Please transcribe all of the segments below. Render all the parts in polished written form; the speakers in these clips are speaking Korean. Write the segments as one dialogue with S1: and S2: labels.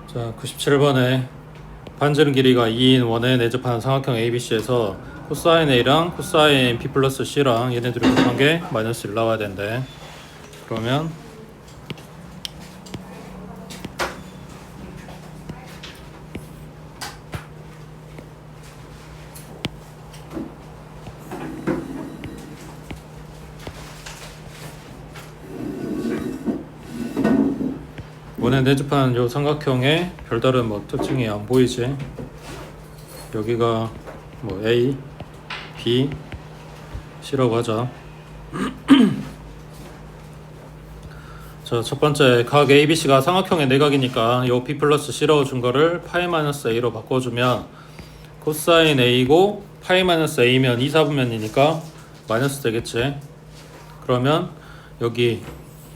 S1: 자, 97번에 반지름 길이가 2인 원에 내접하는 삼각형 ABC에서 코사인 A랑 코사인 B 플러스 C랑 얘네들이 곱한 게 마이너스 1 나와야 된대. 그러면 원에 내접하는 요 삼각형의 별다른 뭐 특징이 안 보이지? 여기가 뭐 A, B, C라고 하자. 자, 첫 번째 각 ABC가 삼각형의 내각이니까 요 B 플러스 C라고 준 거를 파이 마이너스 A로 바꿔주면 코사인 A고 파이 마이너스 A면 2사분면이니까 마이너스 되겠지. 그러면 여기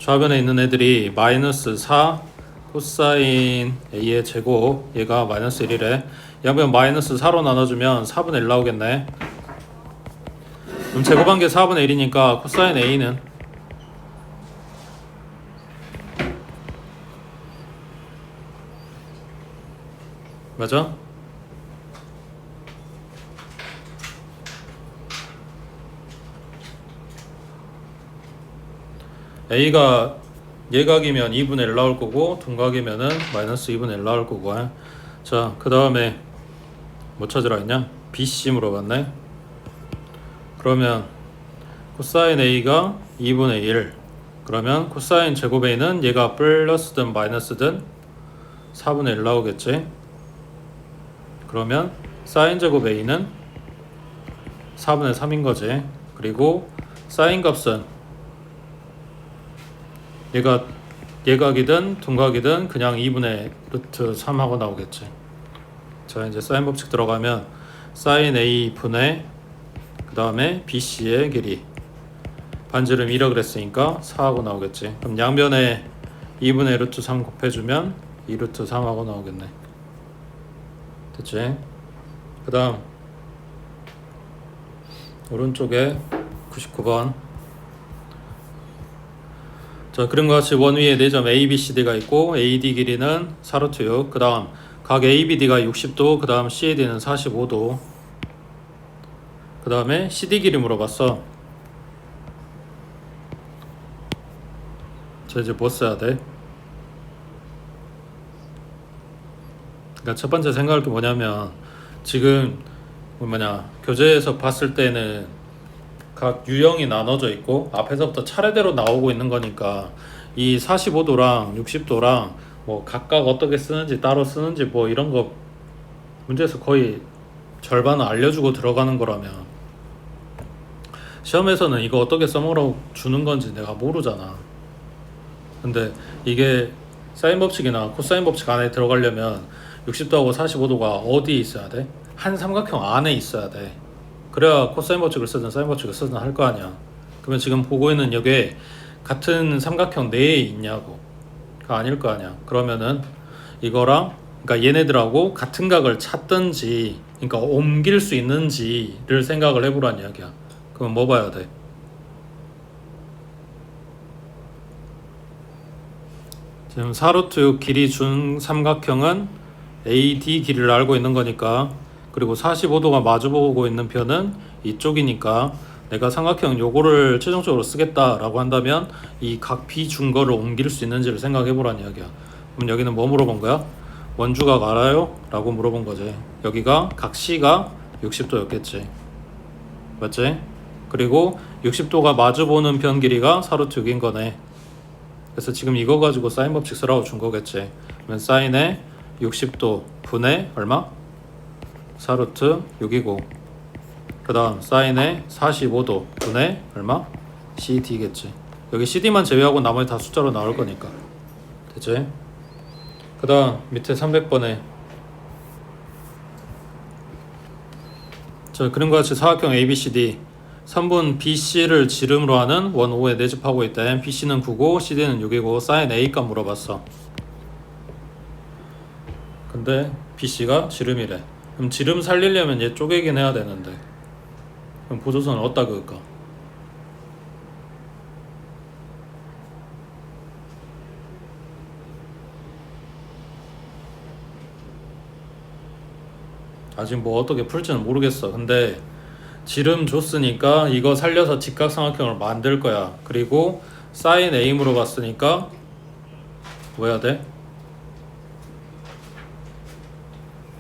S1: 좌변에 있는 애들이 마이너스 4 코사인 A의 제곱, 얘가 마이너스 1이래. 양변 마이너스 4로 나눠주면 4분의 1 나오겠네. 그럼 제곱한 게 4분의 1이니까 코사인 A는 맞아? A가 예각이면 2분의 1 나올 거고 둔각이면은 마이너스 2분의 1 나올 거고. 자, 그 다음에 뭐 찾으라 했냐? BC 물어봤네. 그러면 코사인 A가 2분의 1, 그러면 코사인 제곱 A는 얘가 플러스든 마이너스든 4분의 1 나오겠지. 그러면 사인 제곱 A는 4분의 3인 거지. 그리고 사인 값은 얘가 예각이든 둔각이든 그냥 2분의 루트 3하고 나오겠지. 자, 이제 사인 법칙 들어가면 사인 A 분의 그 다음에 BC의 길이 반지름 1라 그랬으니까 4하고 나오겠지. 그럼 양변에 2분의 루트 3 곱해주면 2 루트 3하고 나오겠네. 됐지? 그 다음 오른쪽에 99번. 자, 그림과 같이 원 위에 4점 A, B, C, D가 있고 AD 길이는 4루트 6, 그 다음 각 A, B, D가 60도, 그 다음 C, D는 45도. 그 다음에 CD 길이 물어봤어. 자, 이제 뭐 써야 돼? 그러니까 첫 번째 생각할 게 뭐냐면, 지금 교재에서 봤을 때는 각 유형이 나눠져 있고 앞에서부터 차례대로 나오고 있는 거니까 이 45도랑 60도랑 뭐 각각 어떻게 쓰는지 따로 쓰는지 뭐 이런 거 문제에서 거의 절반은 알려주고 들어가는 거라면 시험에서는 이거 어떻게 써먹으라고 주는 건지 내가 모르잖아. 근데 이게 사인 법칙이나 코사인 법칙 안에 들어가려면 60도하고 45도가 어디에 있어야 돼? 한 삼각형 안에 있어야 돼. 그래야 코사인 법칙을 쓰든 사인 법칙을 쓰든 할 거 아니야. 그러면 지금 보고 있는 여기에 같은 삼각형 내에 있냐고. 가 아닐 거 아니야. 그러면은 이거랑 그러니까 얘네들하고 같은 각을 찾든지, 그러니까 옮길 수 있는지를 생각을 해보란 이야기야. 그럼 뭐 봐야 돼? 지금 4루트 길이 준 삼각형은 AD 길이를 알고 있는 거니까, 그리고 45도가 마주보고 있는 편은 이쪽이니까 내가 삼각형 요거를 최종적으로 쓰겠다라고 한다면 이 각 B 준 거를 옮길 수 있는지를 생각해 보란 이야기야. 그럼 여기는 뭐 물어본 거야? 원주각 알아요? 라고 물어본 거지. 여기가 각 C가 60도였겠지. 맞지? 그리고 60도가 마주보는 편 길이가 4루트 6인 거네. 그래서 지금 이거 가지고 사인 법칙 쓰라고 준 거겠지. 그러면 사인의 60도 분의 얼마? 4루트 6이고, 그 다음 사인의 45도 분의 얼마? CD겠지. 여기 CD만 제외하고 나머지 다 숫자로 나올 거니까. 됐지? 그 다음 밑에 300번에 자, 그림과 같이 사각형 ABCD 3분 BC를 지름으로 하는 원 O에 내집하고 있다. BC는 9고 CD는 6이고 사인 A 값 물어봤어. 근데 BC가 지름이래. 그럼 지름 살리려면 얘 쪼개긴 해야 되는데, 그럼 보조선을 어디다 그을까? 아직 뭐 어떻게 풀지는 모르겠어. 근데 지름 줬으니까 이거 살려서 직각삼각형을 만들 거야. 그리고 사인 A 물어봤으니까 뭐 해야 돼?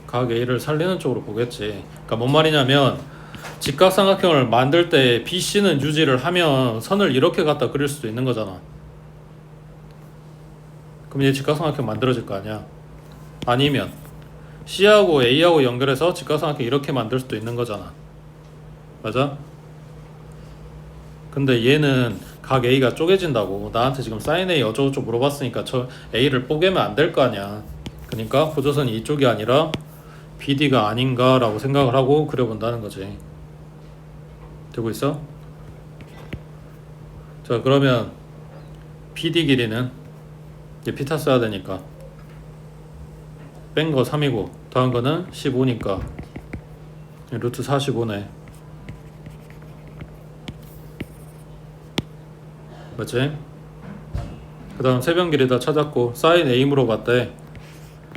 S1: 각 A를 살리는 쪽으로 보겠지. 그러니까 뭔 말이냐면 직각삼각형을 만들 때 BC는 유지를 하면 선을 이렇게 갖다 그릴 수도 있는 거잖아. 그럼 얘 직각삼각형 만들어질 거 아니야. 아니면 C하고 A하고 연결해서 직각삼각형 이렇게 만들 수도 있는 거잖아. 맞아? 근데 얘는 각 A가 쪼개진다고. 나한테 지금 sin A 어쩌고저쩌고 물어봤으니까 저 A를 뽀개면 안 될 거 아니야. 그러니까 호조선이 이쪽이 아니라 BD가 아닌가 라고 생각을 하고 그려본다는 거지. 되고 있어? 자, 그러면 BD 길이는 이제 피타 써야 되니까 뺀 거 3이고 더한 거는 15니까 루트 45네. 맞지? 그 다음 세변 길이 다 찾았고 사인 A 물어봤대.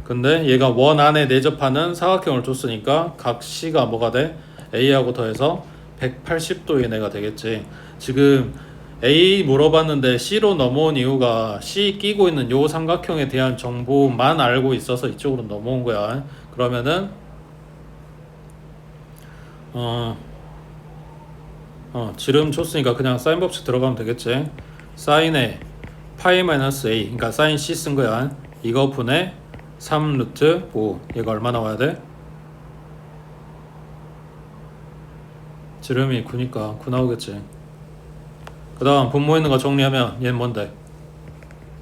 S1: 근데 얘가 원 안에 내접하는 사각형을 줬으니까 각 C가 뭐가 돼? A하고 더해서 180도인 애가 되겠지. 지금 A 물어봤는데 C로 넘어온 이유가 C 끼고 있는 요 삼각형에 대한 정보만 알고 있어서 이쪽으로 넘어온 거야. 그러면은 지름 줬으니까 그냥 사인 법칙 들어가면 되겠지. 사인에 파이 마이너스 A, 그러니까 사인 C 쓴 거야. 이거 분의 3 루트 5. 얘가 얼마 나와야 돼? 지름이 9니까 9 나오겠지. 그 다음 분모 있는 거 정리하면 얘는 뭔데?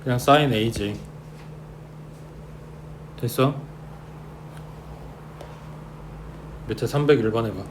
S1: 그냥 사인 A지. 됐어? 밑에 301번 해봐.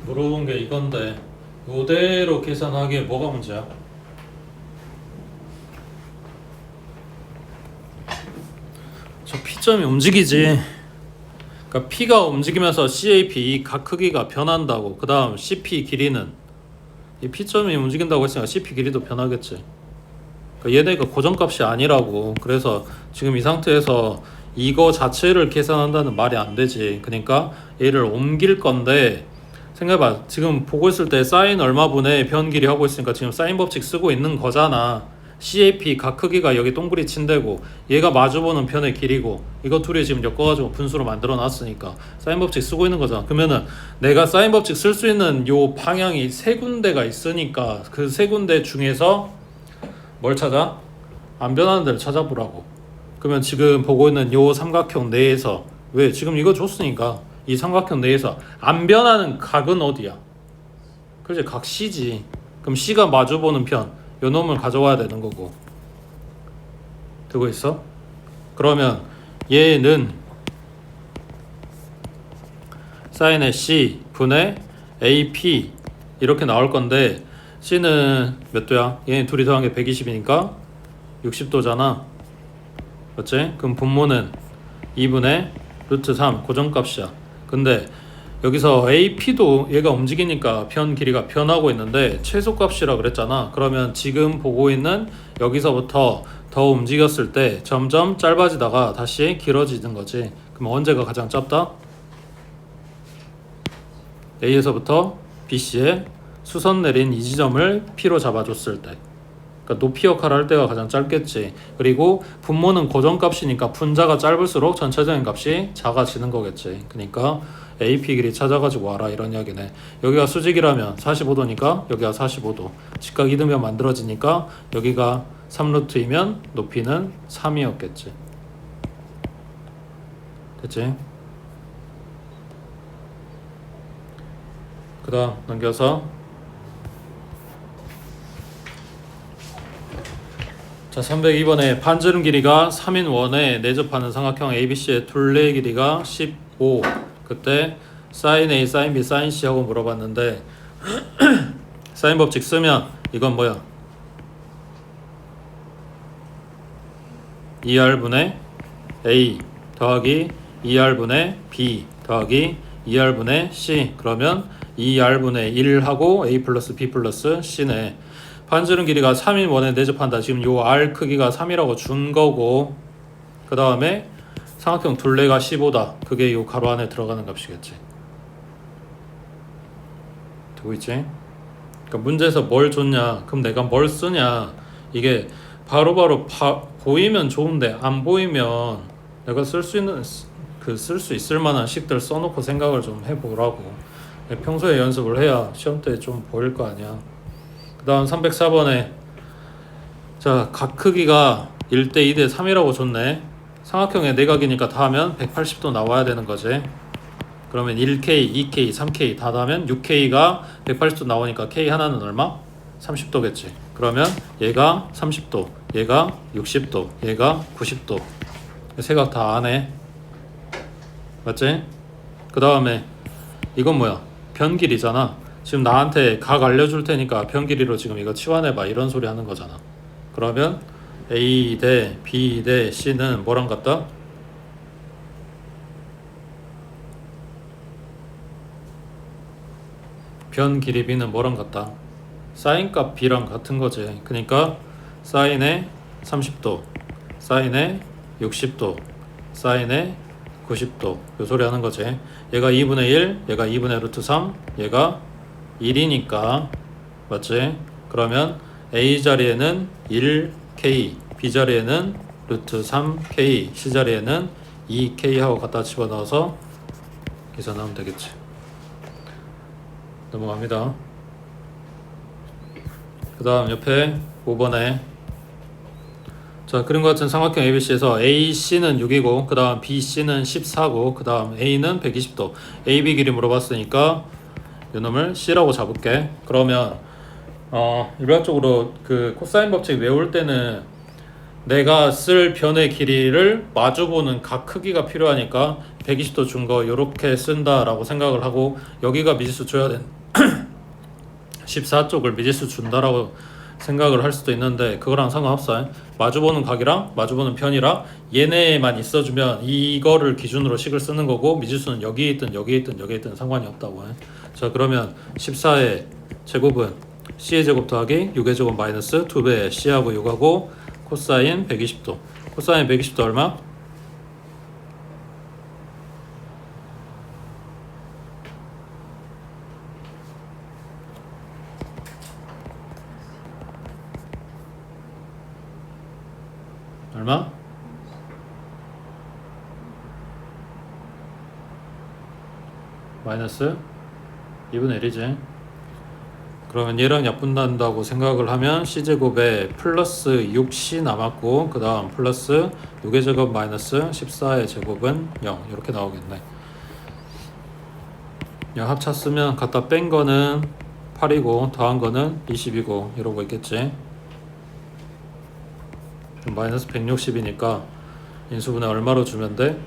S1: 물어본 게 이건데 이대로 계산하기에 뭐가 문제야? 저 P점이 움직이지. 그러니까 P가 움직이면서 CAP 이 각 크기가 변한다고. 그 다음 CP 길이는 이 P점이 움직인다고 했으니까 CP 길이도 변하겠지. 그러니까 얘네가 고정값이 아니라고. 그래서 지금 이 상태에서 이거 자체를 계산한다는 말이 안 되지. 그러니까 얘를 옮길 건데 생각해봐. 지금 보고 있을 때 사인 얼마분의 변 길이 하고 있으니까 지금 사인 법칙 쓰고 있는 거잖아. CAP 각 크기가 여기 동그리 친대고 얘가 마주보는 편의 길이고 이거 둘이 지금 엮어가지고 분수로 만들어 놨으니까 사인 법칙 쓰고 있는 거잖아. 그러면은 내가 사인 법칙 쓸 수 있는 요 방향이 세 군데가 있으니까 그 세 군데 중에서 뭘 찾아? 안 변하는 데를 찾아보라고. 그러면 지금 보고 있는 요 삼각형 내에서 왜? 지금 이거 줬으니까 이 삼각형 내에서 안 변하는 각은 어디야? 그렇지, 각 C지. 그럼 C가 마주보는 편, 요 놈을 가져와야 되는 거고. 되고 있어? 그러면 얘는 사인의 C 분의 AP 이렇게 나올 건데, C는 몇 도야? 얘는 둘이 더한 게 120이니까 60도잖아. 맞지? 그럼 분모는 2분의 루트 3 고정값이야. 근데 여기서 AP도 얘가 움직이니까 편 길이가 변하고 있는데 최소값이라 그랬잖아. 그러면 지금 보고 있는 여기서부터 더 움직였을 때 점점 짧아지다가 다시 길어지는 거지. 그럼 언제가 가장 짧다? A에서부터 BC에 수선 내린 이 지점을 P로 잡아줬을 때, 그러니까 높이 역할을 할 때가 가장 짧겠지. 그리고 분모는 고정값이니까 분자가 짧을수록 전체적인 값이 작아지는 거겠지. 그러니까 AP 길이 찾아가지고 와라 이런 이야기네. 여기가 수직이라면 45도니까 여기가 45도. 직각 이등변 만들어지니까 여기가 3루트이면 높이는 3이었겠지. 됐지? 그 다음 넘겨서 자 302번에 반지름 길이가 3인 원에 내접하는 삼각형 ABC의 둘레 길이가 15. 그때 sin A, sin B, sin C 하고 물어봤는데 사인 법칙 쓰면 이건 뭐야? 2R분의 A 더하기 2R분의 B 더하기 2R분의 C. 그러면 2R분의 1하고 A 플러스 B 플러스 C네. 반지름 길이가 3인 원에 내접한다. 지금 요 R 크기가 3이라고 준 거고, 그 다음에 삼각형 둘레가 15다. 그게 요 가로 안에 들어가는 값이겠지. 되고 있지? 그러니까 문제에서 뭘 줬냐? 그럼 내가 뭘 쓰냐? 이게 바로바로 보이면 좋은데 안 보이면 내가 쓸 수 있는 쓸 수 있을 만한 식들 써놓고 생각을 좀 해보라고. 평소에 연습을 해야 시험 때 좀 보일 거 아니야. 그 다음 304번에 자, 각 크기가 1대 2대 3이라고 줬네. 삼각형의 내각이니까 다 하면 180도 나와야 되는 거지. 그러면 1K, 2K, 3K 다 하면 6K가 180도 나오니까 K 하나는 얼마? 30도겠지. 그러면 얘가 30도, 얘가 60도, 얘가 90도. 세각 다 아네. 맞지? 그 다음에 이건 뭐야? 변 길이잖아. 지금 나한테 각 알려줄 테니까 변 길이로 지금 이거 치환해봐 이런 소리 하는 거잖아. 그러면 A 대 B 대 C는 뭐랑 같다? 변 길이 B는 뭐랑 같다? 사인 값 B랑 같은 거지. 그러니까 사인의 30도, 사인의 60도, 사인의 90도 요 소리 하는 거지. 얘가 2분의 1, 얘가 2분의 루트 3, 얘가 1이니까 맞지? 그러면 A 자리에는 1K, B 자리에는 루트 3K, C 자리에는 2K 하고 갖다 집어넣어서 계산하면 되겠지. 넘어갑니다. 그 다음 옆에 5번에 자, 그림과 같은 삼각형 ABC에서 AC는 6이고 그 다음 BC는 14고 그 다음 A는 120도. AB 길이 물어봤으니까 이놈을 C라고 잡을게. 그러면 일반적으로 그 코사인 법칙 외울 때는 내가 쓸 변의 길이를 마주보는 각 크기가 필요하니까 120도 준 거 요렇게 쓴다라고 생각을 하고, 여기가 미지수 줘야 된 14쪽을 미지수 준다라고 생각을 할 수도 있는데 그거랑 상관없어요. 마주보는 각이랑 마주보는 편이랑 얘네만 있어주면 이거를 기준으로 식을 쓰는 거고, 미지수는 여기 있든 여기 있든 여기 있든 상관이 없다고 해. 자, 그러면 14의 제곱은 C의 제곱 더하기 6의 제곱 마이너스 2배 C하고 6하고 코사인 120도. 코사인 120도 얼마? 얼마? 마이너스 2분의 1이지. 그러면 얘랑 약분한다고 생각을 하면 C제곱에 플러스 6C 남았고 그 다음 플러스 6의 제곱 마이너스 14의 제곱은 0 이렇게 나오겠네. 합차 쓰면 갖다 뺀 거는 8이고 더한 거는 20이고 이러고 있겠지. 마이너스 160이니까 인수분해 얼마로 주면 돼?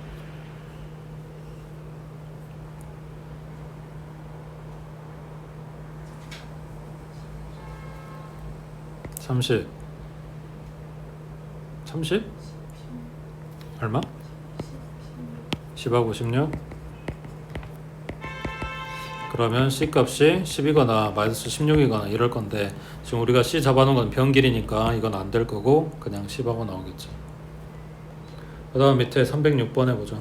S1: 30 얼마? 10하고 16? 그러면 C값이 10이거나 마이너스 16이거나 이럴 건데 지금 우리가 C 잡아놓은 건 변길이니까 이건 안 될 거고 그냥 10하고 나오겠지. 그 다음 밑에 306번 해보자.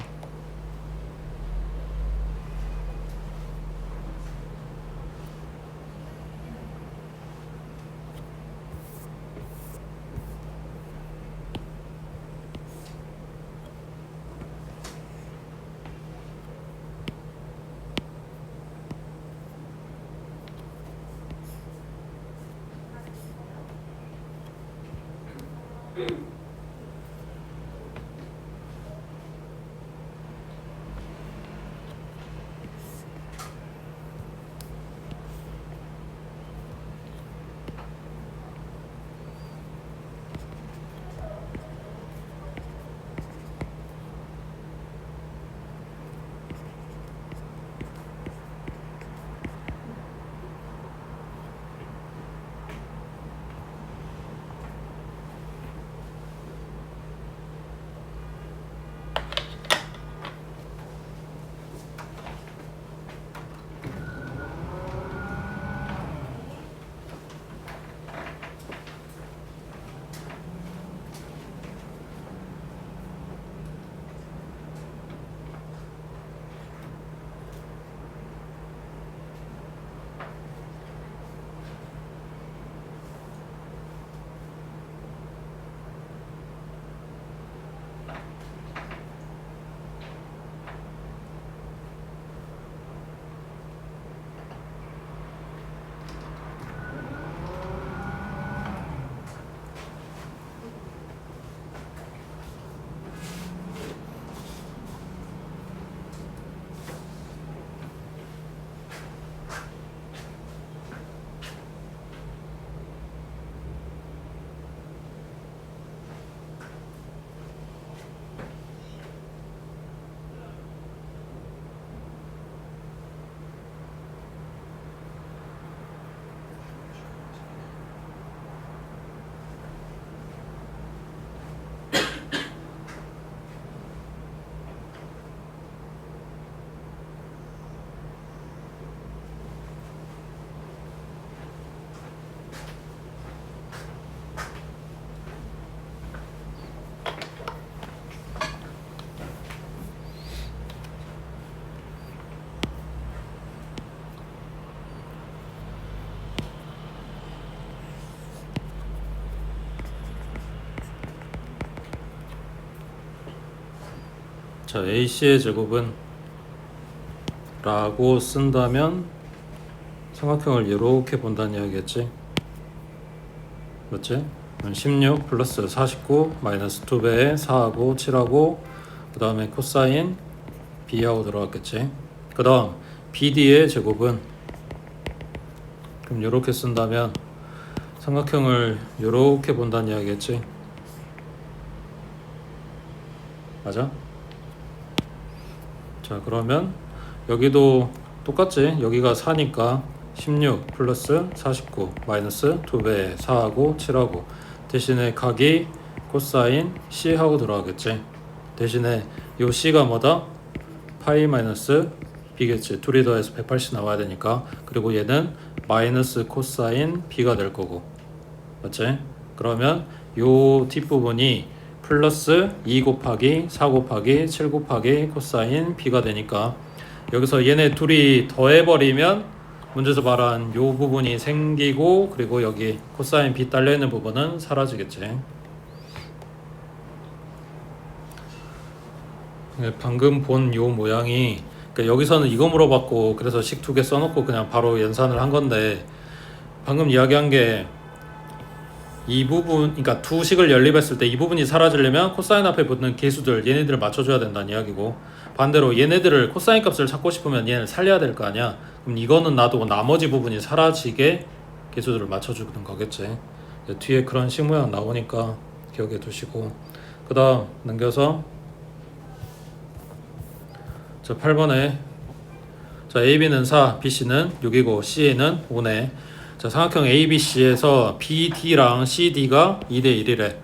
S1: 자, AC의 제곱은 라고 쓴다면 삼각형을 이렇게 본다는 이야기겠지. 맞지? 16 플러스 49 마이너스 2배에 4하고 7하고 그 다음에 코사인 B하고 들어갔겠지. 그 다음 BD의 제곱은 그럼 이렇게 쓴다면 삼각형을 이렇게 본다는 이야기겠지. 맞아? 자, 그러면 여기도 똑같지. 여기가 4니까 16 플러스 49 마이너스 2배에 4하고 7하고 대신에 각이 코사인 C하고 들어가겠지. 대신에 요 C가 뭐다? 파이 마이너스 B겠지. 둘이 더해서 180 나와야 되니까. 그리고 얘는 마이너스 코사인 B가 될 거고. 맞지? 그러면 요 뒷부분이 플러스 2 곱하기 4 곱하기 7 곱하기 코사인 B가 되니까 여기서 얘네 둘이 더해버리면 문제에서 말한 요 부분이 생기고 그리고 여기 코사인 B 딸려있는 부분은 사라지겠지. 방금 본 요 모양이 그러니까 여기서는 이거 물어봤고 그래서 식 2개 써놓고 그냥 바로 연산을 한 건데 방금 이야기한 게 이 부분, 그러니까 두 식을 연립했을 때 이 부분이 사라지려면 코사인 앞에 붙는 계수들 얘네들을 맞춰줘야 된다는 이야기고 반대로 얘네들을 코사인 값을 찾고 싶으면 얘네를 살려야 될 거 아니야. 그럼 이거는 놔두고 나머지 부분이 사라지게 개수들을 맞춰주는 거겠지. 뒤에 그런 식 모양 나오니까 기억해 두시고, 그 다음 넘겨서 자 8번에 자 AB는 4, BC는 6이고 CA는 5네. 자 삼각형 ABC에서 BD랑 CD가 2대 1이래.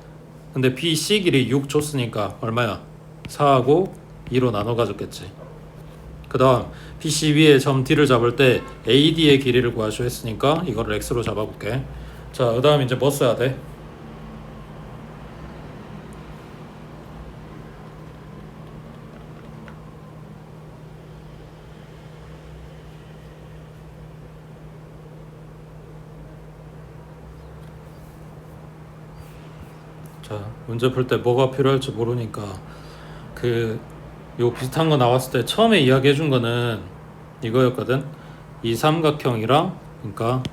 S1: 근데 BC 길이 6 줬으니까 얼마야? 4하고 2로 나눠 가졌겠지. 그 다음 BCB의 점 D를 잡을 때 AD의 길이를 구하시오 했으니까 이거를 X로 잡아볼게. 자 그 다음 이제 뭐 써야 돼? 자 문제 풀 때 뭐가 필요할지 모르니까 요 비슷한 거 나왔을 때 처음에 이야기해 준 거는 이거였거든. 이 삼각형이랑, 그러니까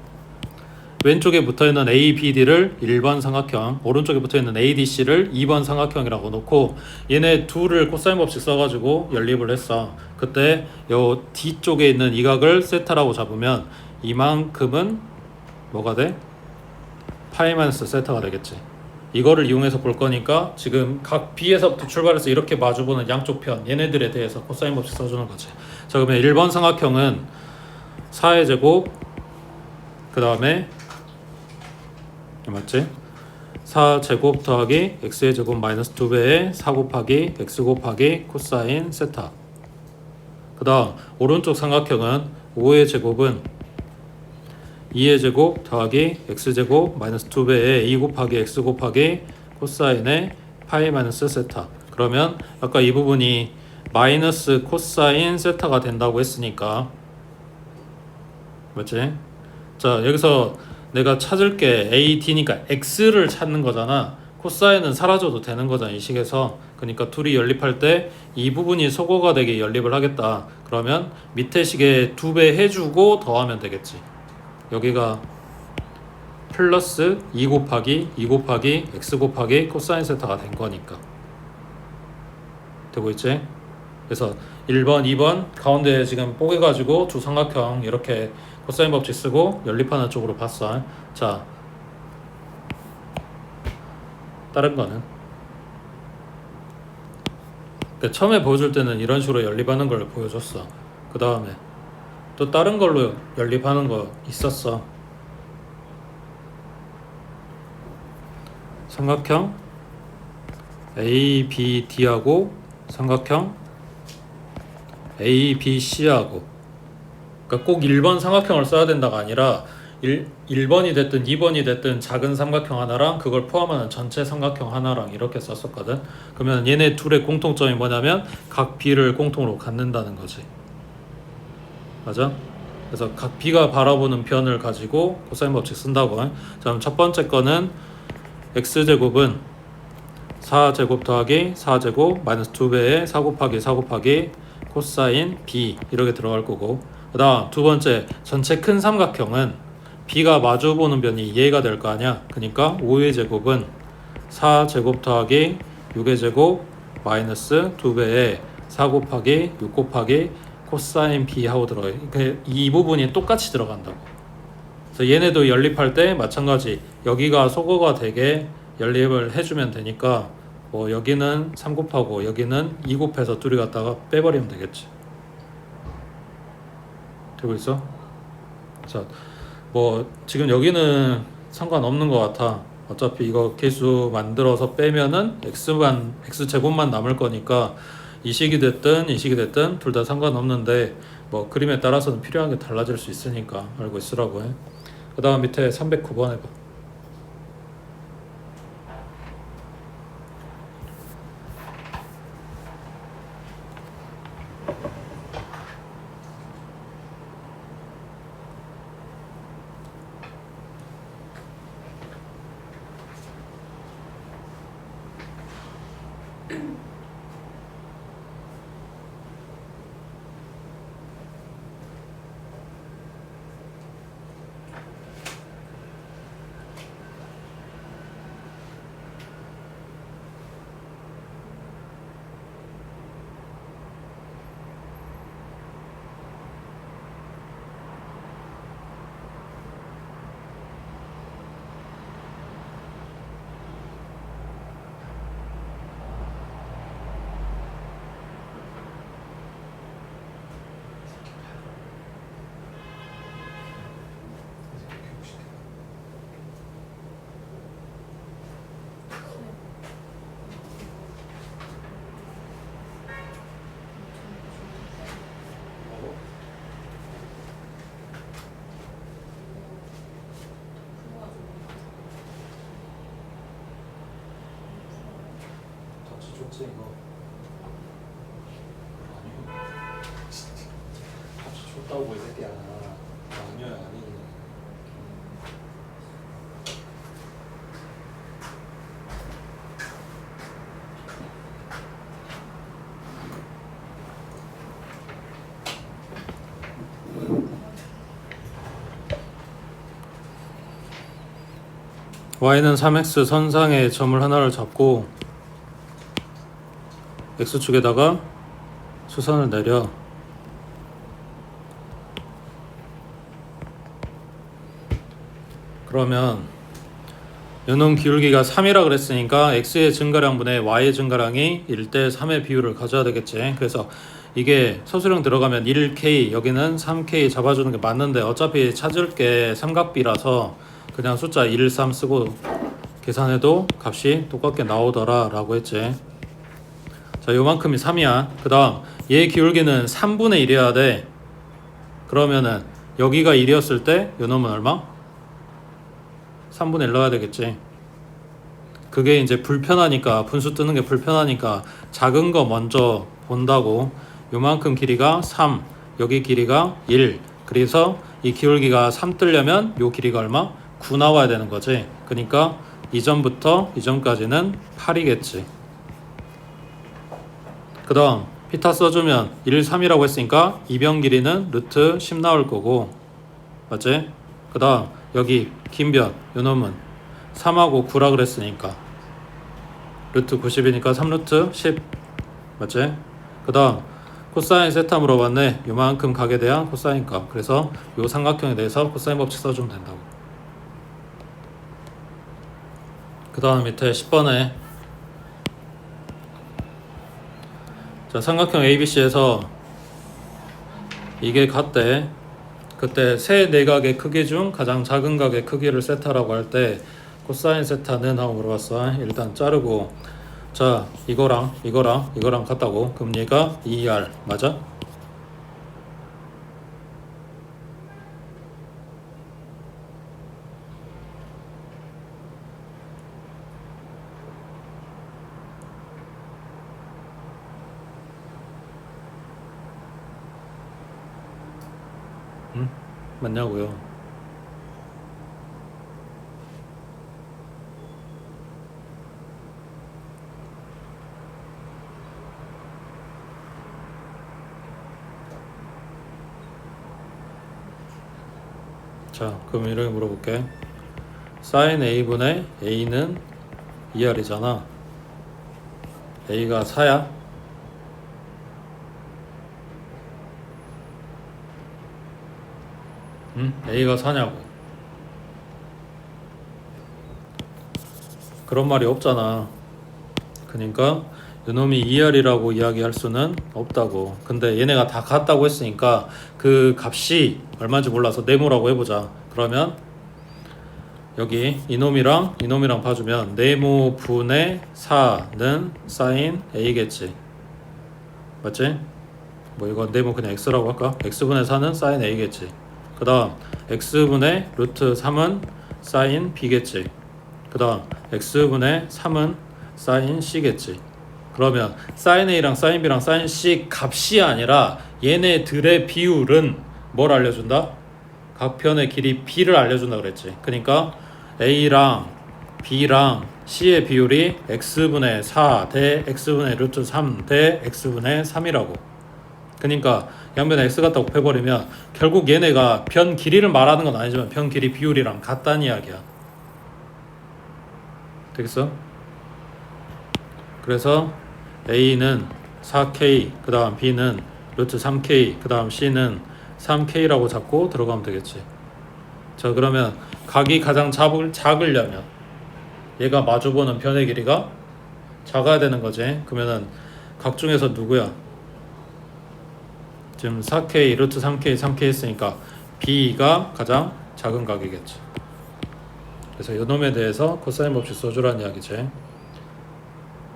S1: 왼쪽에 붙어있는 ABD를 1번 삼각형, 오른쪽에 붙어있는 ADC를 2번 삼각형이라고 놓고 얘네 둘을 코사인 법칙 써가지고 연립을 했어. 그때 요 뒤쪽에 있는 이 각을 세타라고 잡으면 이만큼은 뭐가 돼? 파이 마이너스 세타가 되겠지. 이거를 이용해서 볼 거니까 지금 각 B에서부터 출발해서 이렇게 마주보는 양쪽 편 얘네들에 대해서 코사인 법칙 써주는 거지. 자 그러면 1번 삼각형은 4의 제곱 그 다음에 맞지? 4제곱 더하기 x의 제곱 마이너스 2배의 4 곱하기 x 곱하기 코사인 세타. 그 다음 오른쪽 삼각형은 5의 제곱은 2의 제곱 더하기 x제곱 마이너스 2배의 2 곱하기 x 곱하기 코사인의 파이 마이너스 세타. 그러면 아까 이 부분이 마이너스 코사인 세타가 된다고 했으니까 맞지? 자 여기서 내가 찾을 게 AD니까 x를 찾는 거잖아. 코사인은 사라져도 되는 거잖아 이 식에서. 그러니까 둘이 연립할 때 이 부분이 소거가 되게 연립을 하겠다. 그러면 밑에 식에 2배 해주고 더하면 되겠지. 여기가 플러스 2 곱하기 x 곱하기 코사인 세타가 된 거니까 되고 있지? 그래서 1번, 2번 가운데 지금 뽀개가지고 두 삼각형 이렇게 코사인 법칙 쓰고 연립하는 쪽으로 봤어. 자 다른 거는 처음에 보여줄 때는 이런 식으로 연립하는 걸 보여줬어. 그 다음에 또 다른 걸로 연립하는 거 있었어. 삼각형 ABD하고 삼각형 ABC하고, 그러니까 꼭 1번 삼각형을 써야 된다가 아니라 1번이 됐든 2번이 됐든 작은 삼각형 하나랑 그걸 포함하는 전체 삼각형 하나랑 이렇게 썼었거든. 그러면 얘네 둘의 공통점이 뭐냐면 각 B를 공통으로 갖는다는 거지. 맞아? 그래서 각 B가 바라보는 편을 가지고 코사인 법칙 쓴다고. 자 그럼 첫 번째 거는 x제곱은 4제곱 더하기 4제곱 마이너스 2배의 4 곱하기 코사인 B 이렇게 들어갈 거고, 그 다음 두 번째 전체 큰 삼각형은 B가 마주보는 변이 얘가 될 거 아니야. 그러니까 5의 제곱은 4제곱 더하기 6의 제곱 마이너스 2배의 4 곱하기 6 곱하기 코사인 B 하고 들어가요. 이 부분이 똑같이 들어간다고. 그래서 얘네도 연립할 때 마찬가지 여기가 소거가 되게 연립을 해주면 되니까 뭐 여기는 3 곱하고 여기는 2 곱해서 둘이 갖다가 빼버리면 되겠지. 되고 있어? 자, 뭐 지금 여기는 상관없는 것 같아. 어차피 이거 개수 만들어서 빼면은 x제곱만 남을 거니까 이 식이 됐든 이 식이 됐든 둘 다 상관없는데 뭐 그림에 따라서는 필요한 게 달라질 수 있으니까 알고 있으라고 해. 그 다음 밑에 309번 해봐. 줬지 이거. 아니요. 같이 줬다고 이 새끼야. 아니요 아니. y는 3x 선상의 점을 하나를 잡고 x축에다가 수선을 내려. 그러면 요놈 기울기가 3이라 그랬으니까 x의 증가량분의 y의 증가량이 1대 3의 비율을 가져야 되겠지. 그래서 이게 서술형 들어가면 1k 여기는 3k 잡아주는 게 맞는데 어차피 찾을 게 삼각비라서 그냥 숫자 1, 3 쓰고 계산해도 값이 똑같게 나오더라 라고 했지. 자, 요만큼이 3이야. 그 다음 얘 기울기는 3분의 1이어야 돼. 그러면은 여기가 1이었을 때 요놈은 얼마? 3분의 1 넣어야 되겠지. 그게 이제 불편하니까, 분수 뜨는 게 불편하니까 작은 거 먼저 본다고. 요만큼 길이가 3, 여기 길이가 1. 그래서 이 기울기가 3 뜨려면 요 길이가 얼마? 9 나와야 되는 거지. 그러니까 이 점부터 이 점까지는 8이겠지. 그 다음 피타 써주면 1, 3이라고 했으니까 이변 길이는 루트 10 나올 거고, 맞지? 그 다음 여기 긴 변 요놈은 3하고 9라 그랬으니까 루트 90이니까 3루트 10, 맞지? 그 다음 코사인 세타 물어봤네. 요만큼 가게 대한 코사인 값. 그래서 요 삼각형에 대해서 코사인 법칙 써주면 된다고. 그 다음 밑에 10번에 자, 삼각형 ABC에서 이게 같대. 그때 세 내각의 크기 중 가장 작은 각의 크기를 세타라고 할 때 코사인 세타는 하고 물어봤어. 일단 자르고, 자 이거랑 같다고. 그럼 얘가 2R 맞아? 응? 맞냐고요. 자, 그럼 이렇게 물어볼게. sin a분의 a는 2R이잖아. a가 4야? 응? a가 4냐고. 그런 말이 없잖아. 그러니까 요놈이 2R이라고 이야기할 수는 없다고. 근데 얘네가 다 같다고 했으니까 그 값이 얼마인지 몰라서 네모라고 해보자. 그러면 여기 이놈이랑 봐주면 네모 분의 4는 sin a겠지. 맞지? 뭐 이거 네모 그냥 x라고 할까? x분의 4는 sin a겠지. 그 다음 x분의 루트 3은 sin b겠지. 그 다음 x분의 3은 sin c겠지. 그러면 sin a랑 sin b랑 sin c 값이 아니라 얘네들의 비율은 뭘 알려준다? 각 편의 길이 b를 알려준다 그랬지. 그러니까 a랑 b랑 c의 비율이 x분의 4 대 x분의 루트 3 대 x분의 3이라고. 그러니까 양변에 x 갖다 곱해버리면 결국 얘네가 변 길이를 말하는 건 아니지만 변 길이 비율이랑 같다는 이야기야. 되겠어? 그래서 a는 4k, 그 다음 b는 루트 3k, 그 다음 c는 3k라고 잡고 들어가면 되겠지. 자, 그러면 각이 가장 작으려면 얘가 마주보는 변의 길이가 작아야 되는 거지. 그러면은 각 중에서 누구야? 지금 4k, 루트 3k, 3k 했으니까 b가 가장 작은 각이겠지. 그래서 요놈에 대해서 코사인 법칙 써주라는 이야기지.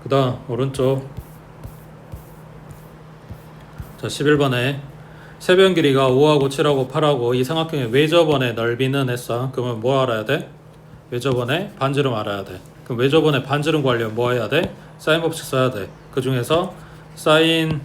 S1: 그 다음 오른쪽 자 11번에 세변 길이가 5하고 7하고 8하고 이 삼각형의 외접원의 넓이는 했어. 그러면 뭐 알아야 돼? 외접원의 반지름 알아야 돼. 그럼 외접원의 반지름 구하려면 뭐 해야 돼? 사인 법칙 써야 돼. 그 중에서 사인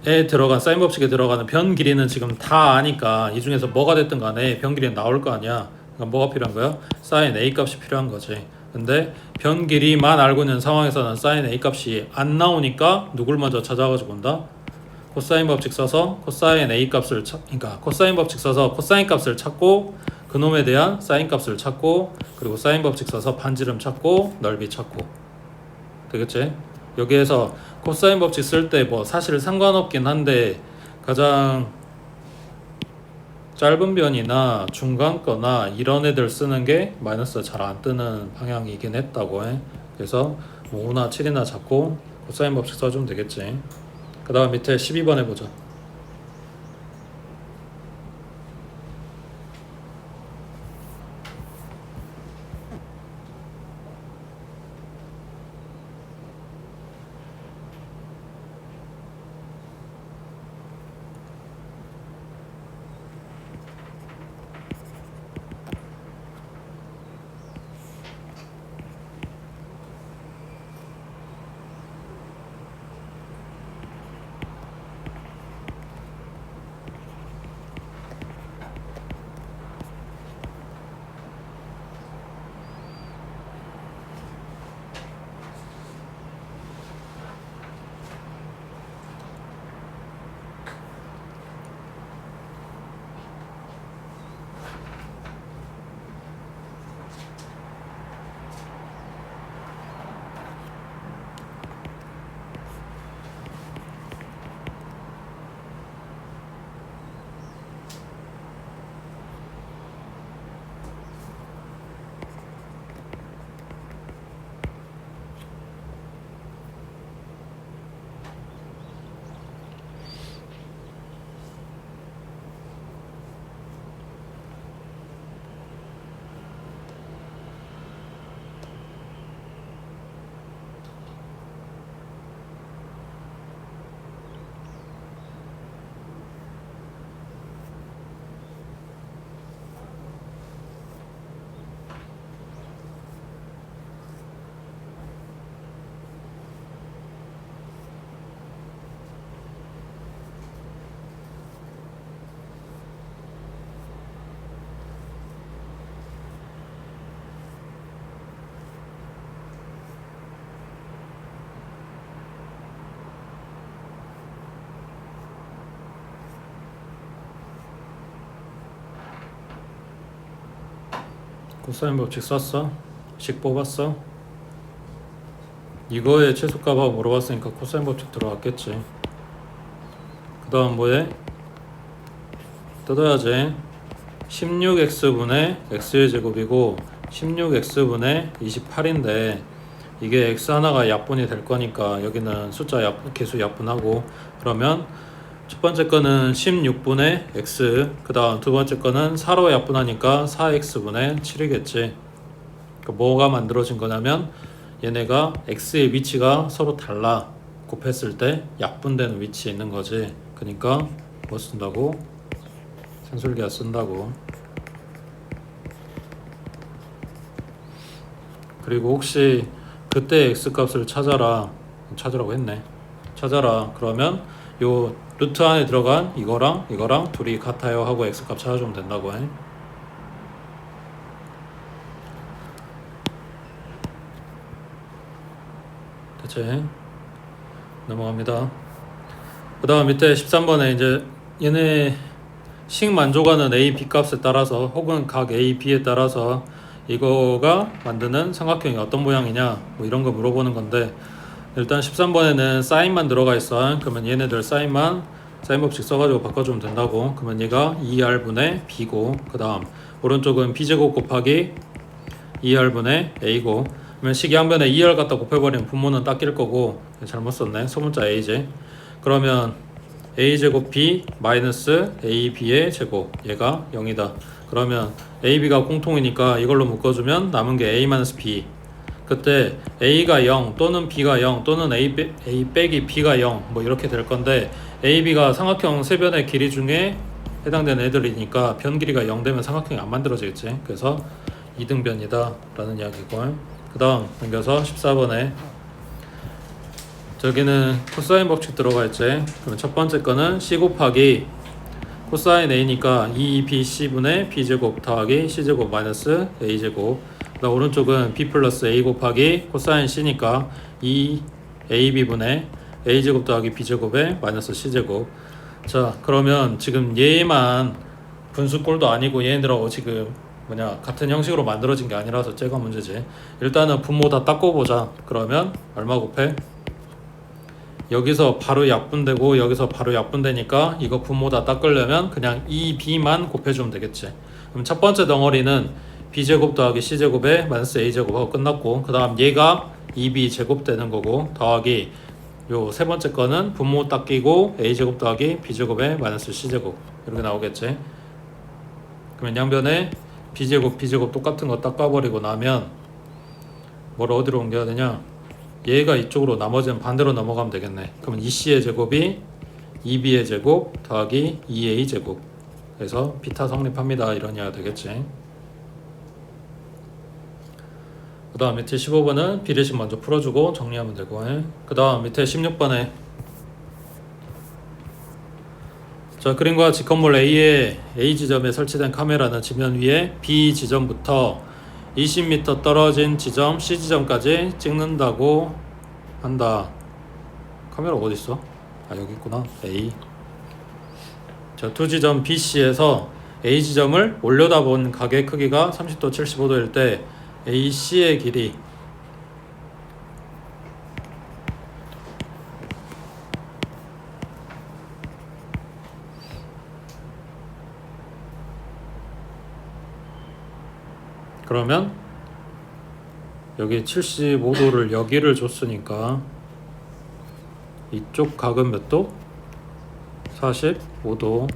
S1: 사인 법칙에 들어가는 변 길이는 지금 다 아니까 이 중에서 뭐가 됐든 간에 변 길이는 나올 거 아니야. 그럼 뭐가 필요한 거야? 사인 A 값이 필요한 거지. 근데 변 길이만 알고 있는 상황에서는 사인 A 값이 안 나오니까 누굴 먼저 찾아가지고 온다? 코사인 법칙 써서 코사인 A 값을 그러니까 코사인 법칙 써서 코사인 값을 찾고 그놈에 대한 사인 값을 찾고 그리고 사인 법칙 써서 반지름 찾고 넓이 찾고 되겠지? 여기에서 코사인 법칙 쓸 때 뭐 사실 상관없긴 한데 가장 짧은 변이나 중간 거나 이런 애들 쓰는 게 마이너스 잘 안 뜨는 방향이긴 했다고 해. 그래서 뭐 5나 7이나 잡고 코사인 법칙 써주면 되겠지. 그 다음 밑에 12번 해보자. 코사인 법칙 썼어? 식 뽑았어? 이거의 최소값하고 물어봤으니까 코사인 법칙 들어갔겠지. 그 다음 뭐해? 뜯어야지. 16x분의 x의 제곱이고 16x분의 28인데 이게 x 하나가 약분이 될 거니까 여기는 숫자 개수 약분하고 그러면 첫 번째 거는 16분의 x 그 다음 두 번째 거는 4로 약분하니까 4x분의 7이겠지. 그러니까 뭐가 만들어진 거냐면 얘네가 x의 위치가 서로 달라 곱했을 때 약분되는 위치에 있는 거지. 그러니까 뭐 쓴다고? 산술기하 쓴다고. 그리고 혹시 그때 x값을 찾으라고 했네. 찾아라 그러면 요 루트 안에 들어간 이거랑 둘이 같아요 하고 x값 찾아주면 된다고 해. 됐지? 넘어갑니다. 그 다음 밑에 13번에 이제 얘네 식 만족하는 a, b 값에 따라서 혹은 각 a, b에 따라서 이거가 만드는 삼각형이 어떤 모양이냐 뭐 이런 거 물어보는 건데 일단 13번에는 사인만 들어가 있어. 그러면 얘네들 사인 법칙 써가지고 바꿔주면 된다고. 그러면 얘가 2r분의 b고 그 다음 오른쪽은 b제곱 곱하기 2r분의 a고 그러면 식 양변에 2r 갖다 곱해버리면 분모는 닦일 거고 잘못 썼네. 소문자 a제. 그러면 a제곱 b 마이너스 ab의 제곱 얘가 0이다. 그러면 ab가 공통이니까 이걸로 묶어주면 남은 게 a 마이너스 b. 그때 a가 0 또는 b가 0 또는 a 빼기 b가 0 뭐 이렇게 될 건데 a, b가 삼각형 세변의 길이 중에 해당되는 애들이니까 변 길이가 0 되면 삼각형이 안 만들어지겠지. 그래서 이등변이다 라는 이야기고, 그 다음 넘겨서 14번에 저기는 코사인 법칙 들어가 있지. 그럼 첫 번째 거는 C 곱하기 코사인 A니까 2BC분의 B제곱 더하기 C제곱 마이너스 A제곱. 그다음 오른쪽은 B 플러스 A 곱하기 코사인 C니까 2AB분의 A제곱 더하기 B제곱의 마이너스 C제곱. 자, 그러면 지금 얘만 분수꼴도 아니고 얘네들하고 지금 같은 형식으로 만들어진 게 아니라서 쟤가 문제지. 일단은 분모 다 닦아보자. 그러면 얼마 곱해? 여기서 바로 약분되고 여기서 바로 약분되니까 이거 분모 다 닦으려면 그냥 2b만 곱해주면 되겠지. 그럼 첫 번째 덩어리는 b제곱 더하기 c제곱에 마이너스 a제곱하고 끝났고, 그 다음 얘가 2b 제곱 되는 거고, 더하기 요 세 번째 거는 분모 닦이고 a제곱 더하기 b제곱에 마이너스 c제곱 이렇게 나오겠지. 그러면 양변에 b제곱 b제곱 똑같은 거 닦아버리고 나면 뭘 어디로 옮겨야 되냐, 얘가 이쪽으로 나머지는 반대로 넘어가면 되겠네. 그러면 2c의 제곱이 2b의 제곱 더하기 2a 제곱, 그래서 비타 성립합니다 이런 이야기가 되겠지. 그 다음 밑에 15번은 비례식 먼저 풀어주고 정리하면 되고, 그 다음 밑에 16번에 자, 그림과 직건물 A의 A 지점에 설치된 카메라는 지면 위에 B 지점부터 20m 떨어진 지점 C 지점까지 찍는다고 한다. 카메라 어디 있어? 아, 여기 있구나. A. 자, 두 지점 B, C에서 A 지점을 올려다본 각의 크기가 30도, 75도일 때 AC의 길이 그러면 여기 75도를 여기를 줬으니까 이쪽 각은 몇 도? 45도.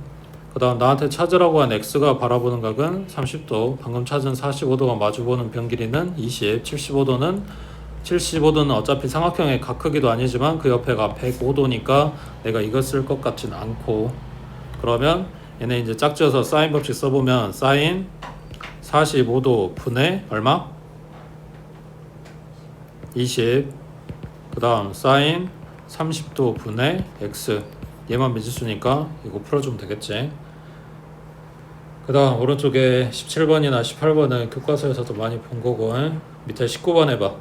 S1: 그 다음 나한테 찾으라고 한 X가 바라보는 각은 30도. 방금 찾은 45도가 마주보는 변 길이는 20. 75도는 어차피 삼각형의 각 크기도 아니지만 그 옆에가 105도니까 내가 이거 쓸 것 같진 않고, 그러면 얘네 이제 짝지어서 사인 법칙 써보면 사인 45도 분의 얼마? 20. 그 다음 사인 30도 분의 x. 얘만 미지수니까 이거 풀어주면 되겠지. 그 다음 오른쪽에 17번이나 18번은 교과서에서도 많이 본 거고, 밑에 19번 해봐.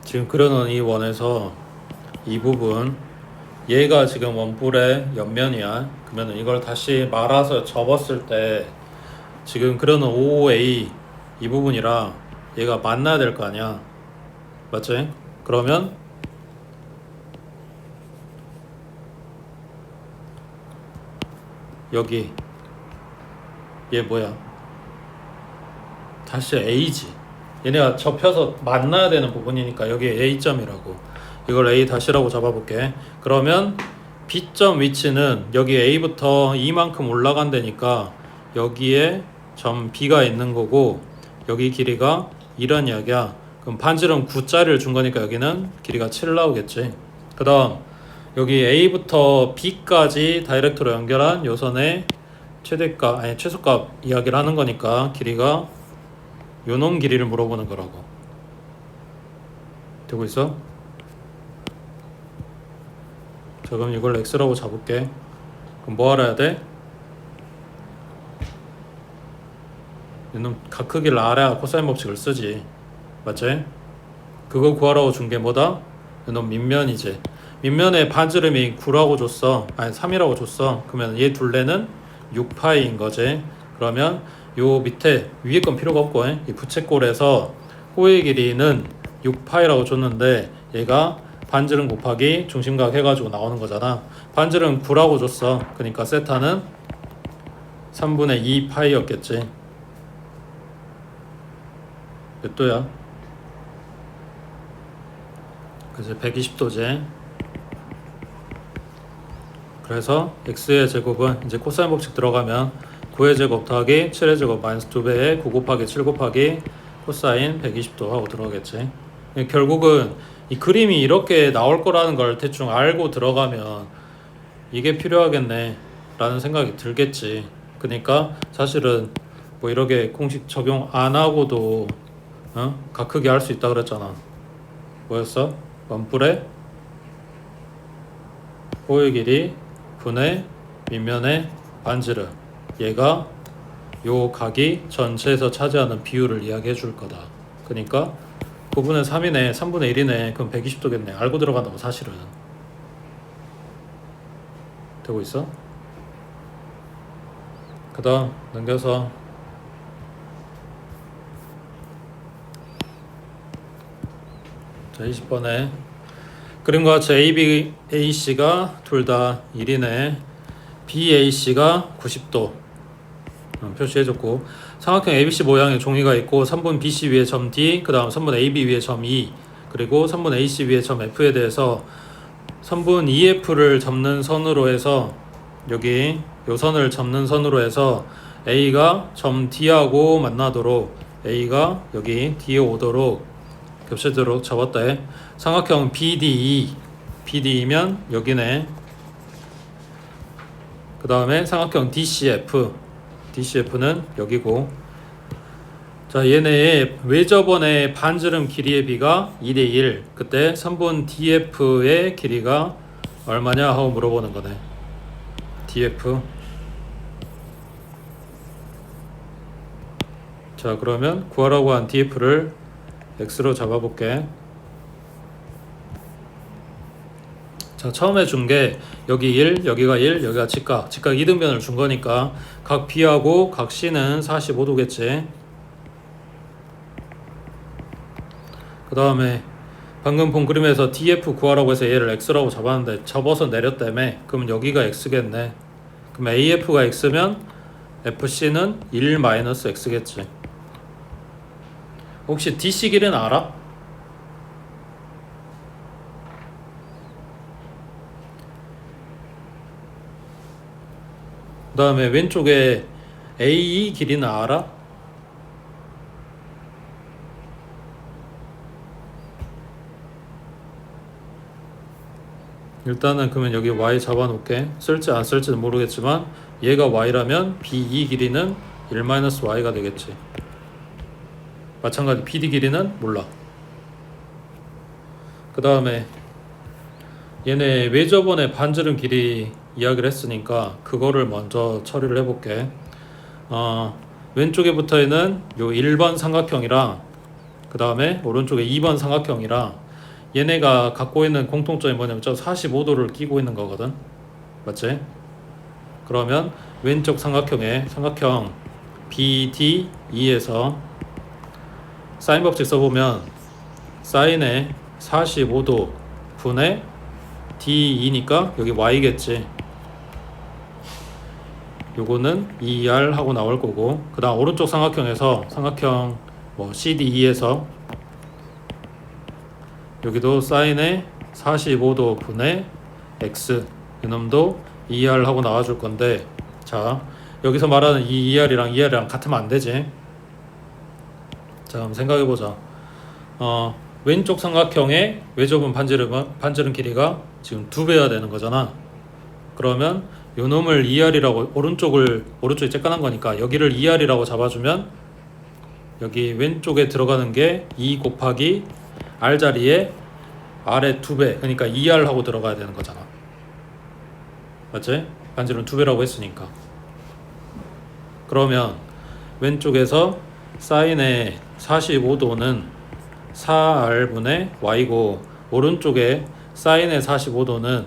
S1: 지금 그려놓은 이 원에서 이 부분, 얘가 지금 원뿔의 옆면이야. 그러면 이걸 다시 말아서 접었을 때 지금 그려놓은 OA 이 부분이랑 얘가 만나야 될 거 아니야. 맞지? 그러면 여기 얘 뭐야? 다시 A지. 얘네가 접혀서 만나야 되는 부분이니까 여기 A점이라고. 이걸 A 다시라고 잡아볼게. 그러면 B점 위치는 여기 A부터 이만큼 올라간다니까 여기에 점 B가 있는 거고 여기 길이가 이런 이야기야. 그럼 반지름 9짜리를 준 거니까 여기는 길이가 7 나오겠지. 그 다음 여기 A부터 B까지 다이렉트로 연결한 요선의 최대값, 아니 최소값 이야기를 하는 거니까 길이가 요놈 길이를 물어보는 거라고. 되고 있어? 자, 그럼 이걸 x라고 잡을게. 그럼 뭐 알아야 돼? 이놈 각 크기를 알아야 코사인 법칙을 쓰지. 맞지? 그거 구하라고 준 게 뭐다? 이놈 밑면이지. 밑면에 반지름이 9라고 줬어. 아니 3이라고 줬어. 그러면 얘 둘레는 6파이인 거지. 그러면 요 밑에 위에 건 필요가 없고 이 부채꼴에서 호의 길이는 6파이라고 줬는데 얘가 반지름 곱하기 중심각 해가지고 나오는 거잖아. 반지름 9라고 줬어. 그러니까 세타는 3분의 2 파이였겠지. 몇 도야? 그래서 120도지. 그래서 x의 제곱은 이제 코사인 법칙 들어가면 9의 제곱 더하기 7의 제곱 마이너스 2배에 9 곱하기 7 곱하기 코사인 120도 하고 들어가겠지. 결국은 이 그림이 이렇게 나올 거라는 걸 대충 알고 들어가면 이게 필요하겠네 라는 생각이 들겠지. 그러니까 사실은 뭐 이렇게 공식 적용 안 하고도 각 크기 할 수 있다 그랬잖아. 뭐였어? 원뿔의 호의 길이 분의 밑면의 반지름, 얘가 요 각이 전체에서 차지하는 비율을 이야기해 줄 거다. 그러니까 9분의 3이네 3분의 1이네 그럼 120도겠네. 알고 들어간다고. 사실은 되고 있어? 그 다음 넘겨서 자 20번에 그림과 같이 AB, AC가 둘 다 1이네. BAC가 90도 표시해줬고 삼각형 ABC 모양의 종이가 있고 3분 BC 위에 점 D, 그 다음 3분 AB 위에 점 E, 그리고 3분 AC 위에 점 F에 대해서 3분 EF를 접는 선으로 해서 여기 요 선을 접는 선으로 해서 A가 점 D하고 만나도록 A가 여기 D에 오도록 겹치도록 접었다 해. 삼각형 BDE, BDE면 여기네. 그 다음에 삼각형 DCF, DCF는 여기고. 자, 얘네의 외접원의 반지름 길이의 비가 2대1. 그때 3분 DF의 길이가 얼마냐 하고 물어보는 거네. DF. 자, 그러면 구하라고 한 DF를 X로 잡아볼게. 자, 처음에 준 게 여기 1, 여기가 1, 여기가 직각 2등변을 준 거니까 각 B하고 각 C는 45도겠지. 그 다음에 방금 본 그림에서 DF 구하라고 해서 얘를 X라고 잡았는데 접어서 내렸다며. 그럼 여기가 X겠네. 그럼 AF가 X면 FC는 1-X겠지. 혹시 DC 길이는 알아? 그 다음에 왼쪽에 AE 길이는 알아? 일단은 그러면 여기 Y 잡아놓을게. 쓸지 안 쓸지는 모르겠지만 얘가 Y라면 BE 길이는 1-Y가 되겠지. 마찬가지 BD 길이는 몰라. 그 다음에 얘네 외접원의 반지름 길이 이야기를 했으니까 그거를 먼저 처리를 해볼게. 왼쪽에 붙어있는 요 1번 삼각형이랑 그 다음에 오른쪽에 2번 삼각형이랑 얘네가 갖고 있는 공통점이 뭐냐면 저 45도를 끼고 있는 거거든. 맞지? 그러면 왼쪽 삼각형에 삼각형 BDE에서 사인 법칙 써보면 사인의 45도 분의 DE니까 여기 Y겠지. 요거는 ER 하고 나올 거고, 그 다음 오른쪽 삼각형에서 삼각형 뭐 CDE에서 여기도 사인의 45도 분의 X 이놈도 ER 하고 나와줄 건데, 자 여기서 말하는 이 ER이랑 ER이랑 같으면 안 되지. 자 한번 생각해보자. 왼쪽 삼각형의 외접은 반지름 길이가 지금 2배야 되는 거잖아. 그러면 요 놈을 ER이라고, 오른쪽이 쬐깐한 거니까 여기를 ER이라고 잡아주면 여기 왼쪽에 들어가는 게 2 곱하기 R 자리에 R의 2배, 그러니까 ER 하고 들어가야 되는 거잖아. 맞지? 반지름 2배라고 했으니까. 그러면 왼쪽에서 사인의 45도는 4R분의 Y고, 오른쪽에 사인의 45도는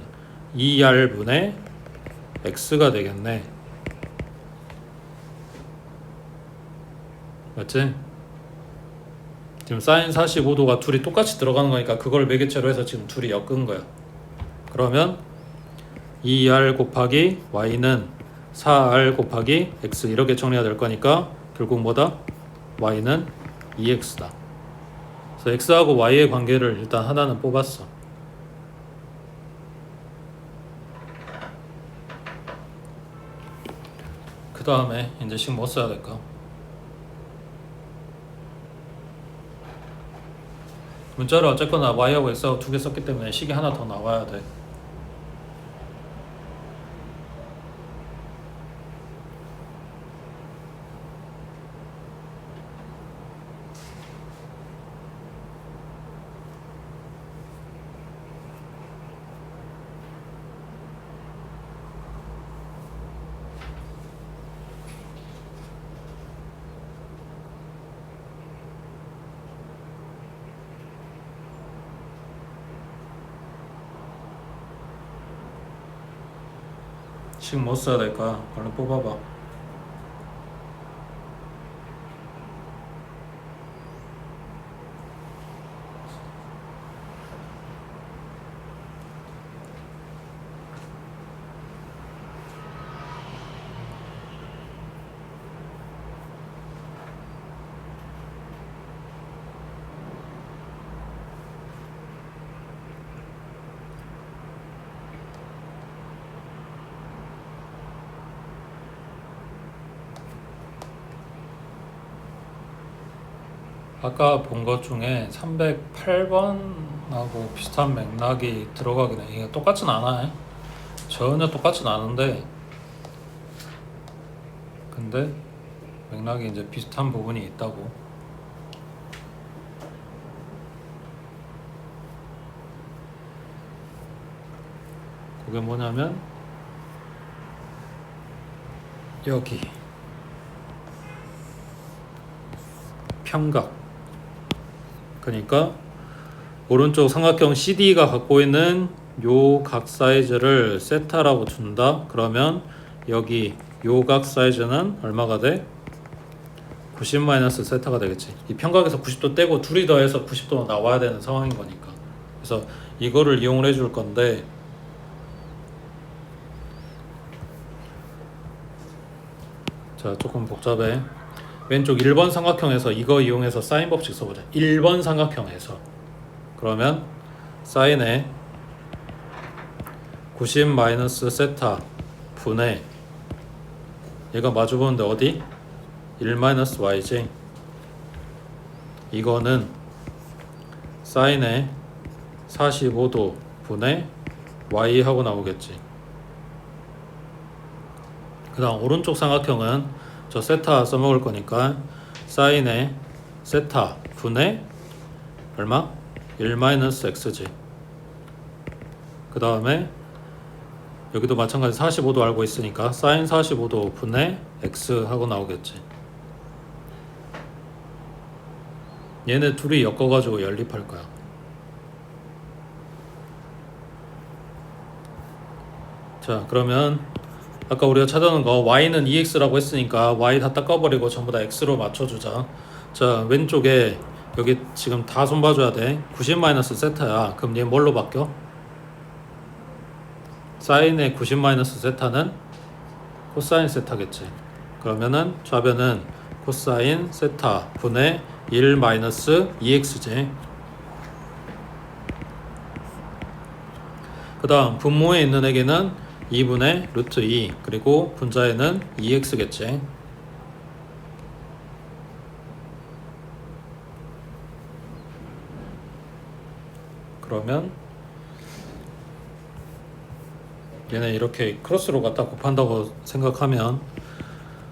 S1: 2R분의 X가 되겠네. 맞지? 지금 사인 45도가 둘이 똑같이 들어가는 거니까 그걸 매개체로 해서 지금 둘이 엮은 거야. 그러면 2R 곱하기 Y는 4R 곱하기 X 이렇게 정리가 될 거니까 결국 뭐다? Y는 2X다. 그래서 X하고 Y의 관계를 일단 하나는 뽑았어. 그 다음에 이제 식 뭐 써야 될까? 문자를 어쨌거나 Y하고 X하고 두 개 썼기 때문에 식이 하나 더 나와야 돼. 식 뭐 써야 될까? 얼른 뽑아봐. 아까 본 것 중에 308번하고 비슷한 맥락이 들어가긴 해. 이게 똑같진 않아. 전혀 똑같진 않은데, 근데 맥락이 이제 비슷한 부분이 있다고. 그게 뭐냐면 여기 평각, 그러니까 오른쪽 삼각형 CD가 갖고 있는 요 각 사이즈를 세타라고 준다. 그러면 여기 요 각 사이즈는 얼마가 돼? 90 마이너스 세타가 되겠지. 이 평각에서 90도 떼고 둘이 더해서 90도 나와야 되는 상황인 거니까. 그래서 이거를 이용을 해줄 건데, 자 조금 복잡해. 왼쪽 1번 삼각형에서 이거 이용해서 사인 법칙 써보자. 1번 삼각형에서 그러면 사인의 90 마이너스 세타 분의, 얘가 마주보는데 어디? 1 마이너스 y지. 이거는 사인의 45도 분의 y 하고 나오겠지. 그 다음 오른쪽 삼각형은 저 세타 써먹을 거니까 사인의 세타 분의 얼마? 1 마이너스 x지. 그 다음에 여기도 마찬가지 45도 알고 있으니까 사인 45도 분의 x 하고 나오겠지. 얘네 둘이 엮어가지고 연립할 거야. 자, 그러면 아까 우리가 찾아놓은 거 y는 2x라고 했으니까 y 다 닦아버리고 전부 다 x로 맞춰주자. 자, 왼쪽에 여기 지금 다 손봐줘야 돼. 90 세타야. 그럼 얘 뭘로 바뀌어? 사인의 90 세타는 코사인 세타겠지. 그러면은 좌변은 코사인 세타 분의 1 2x지. 그 다음 분모에 있는 에게는 2분의 루트 2 그리고 분자에는 2x겠지. 그러면 얘네 이렇게 크로스로 갖다 곱한다고 생각하면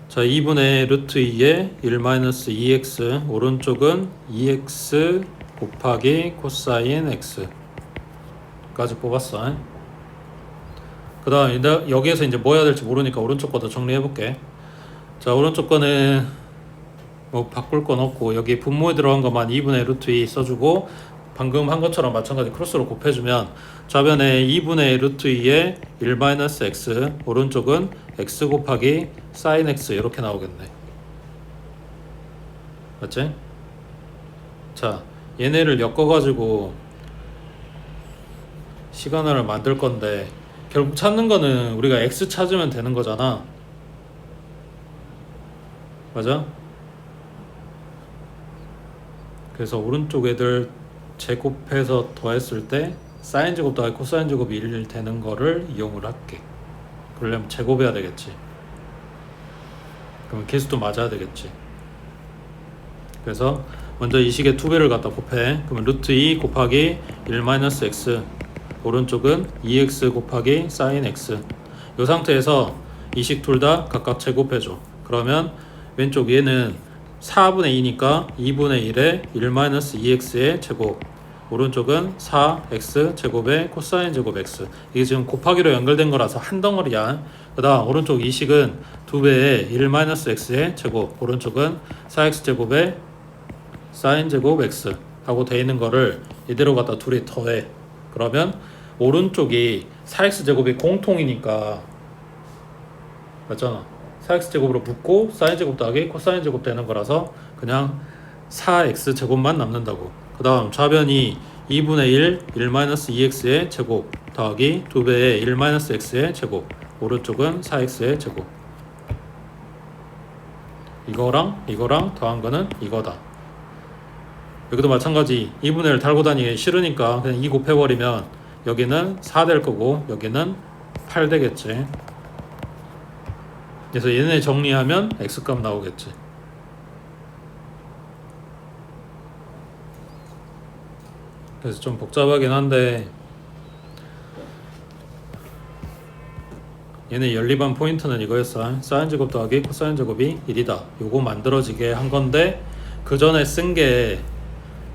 S1: 자 2분의 루트 2에 1 2x 오른쪽은 2x 곱하기 코사인 x 까지 뽑았어. 그 다음 여기에서 이제 뭐 해야 될지 모르니까 오른쪽 거도 정리해 볼게. 자 오른쪽 거는 뭐 바꿀 건 없고 여기 분모에 들어간 것만 2분의 루트 2 써주고 방금 한 것처럼 마찬가지 크로스로 곱해주면 좌변에 2분의 루트 2에 1 x 오른쪽은 x 곱하기 사인 x 이렇게 나오겠네. 맞지? 자 얘네를 엮어가지고 시간을 만들 건데 결국 찾는 거는 우리가 x 찾으면 되는 거잖아. 맞아? 그래서 오른쪽 애들 제곱해서 더했을 때 사인 제곱 더하기 코사인 제곱이 1 되는 거를 이용을 할게. 그러려면 제곱해야 되겠지. 그러면 개수도 맞아야 되겠지. 그래서 먼저 이 식의 2배를 갖다 곱해. 그러면 루트 2 곱하기 1 x 오른쪽은 2x 곱하기 사인 x. 이 상태에서 이 식 둘 다 각각 제곱해줘. 그러면 왼쪽 얘는 4분의 2니까 2분의 1에 1 2x의 제곱. 오른쪽은 4x 제곱의 코사인 제곱 x. 이게 지금 곱하기로 연결된 거라서 한 덩어리야. 그 다음 오른쪽 이 식은 2배의 1 x의 제곱. 오른쪽은 4x 제곱의 사인 제곱 x 하고 돼 있는 거를 이대로 갖다 둘이 더해. 그러면 오른쪽이 4x 제곱이 공통이니까 맞잖아. 4x 제곱으로 붙고 사인 제곱 더하기 코사인 제곱 되는 거라서 그냥 4x 제곱만 남는다고. 그 다음 좌변이 2분의 1 2x의 제곱 더하기 2배의 1 x의 제곱. 오른쪽은 4x의 제곱. 이거랑 이거랑 더한 거는 이거다. 여기도 마찬가지 2분의 1 달고 다니기 싫으니까 그냥 2 곱해버리면 여기는 4 될 거고 여기는 8 되겠지. 그래서 얘네 정리하면 x값 나오겠지. 그래서 좀 복잡하긴 한데 얘네 연립한 포인트는 이거였어. 사인 제곱 더하기 코사인 제곱이 1이다. 요거 만들어지게 한 건데 그 전에 쓴 게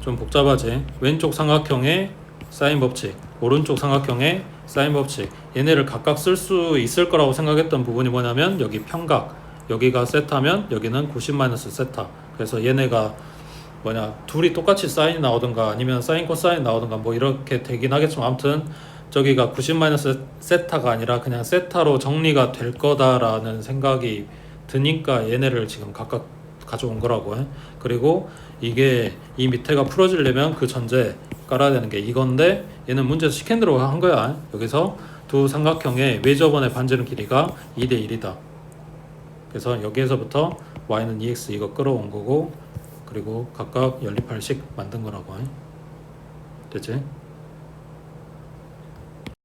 S1: 좀 복잡하지. 왼쪽 삼각형의 사인 법칙, 오른쪽 삼각형의 사인 법칙. 얘네를 각각 쓸 수 있을 거라고 생각했던 부분이 뭐냐면 여기 평각, 여기가 세타면 여기는 90 세타. 그래서 얘네가 뭐냐 둘이 똑같이 사인이 나오든가 아니면 사인 코사인 나오든가 뭐 이렇게 되긴 하겠지만 아무튼 저기가 90 세타가 아니라 그냥 세타로 정리가 될 거다라는 생각이 드니까 얘네를 지금 각각 가져온 거라고 해. 그리고 이게 이 밑에가 풀어지려면 그 전제 깔아야 되는 게 이건데 얘는 문제에서 시킨 대로 한 거야. 여기서 두 삼각형의 외접원의 반지름 길이가 2대 1이다. 그래서 여기에서부터 y는 2x 이거 끌어온 거고 그리고 각각 연립할 식 만든 거라고 해. 됐지?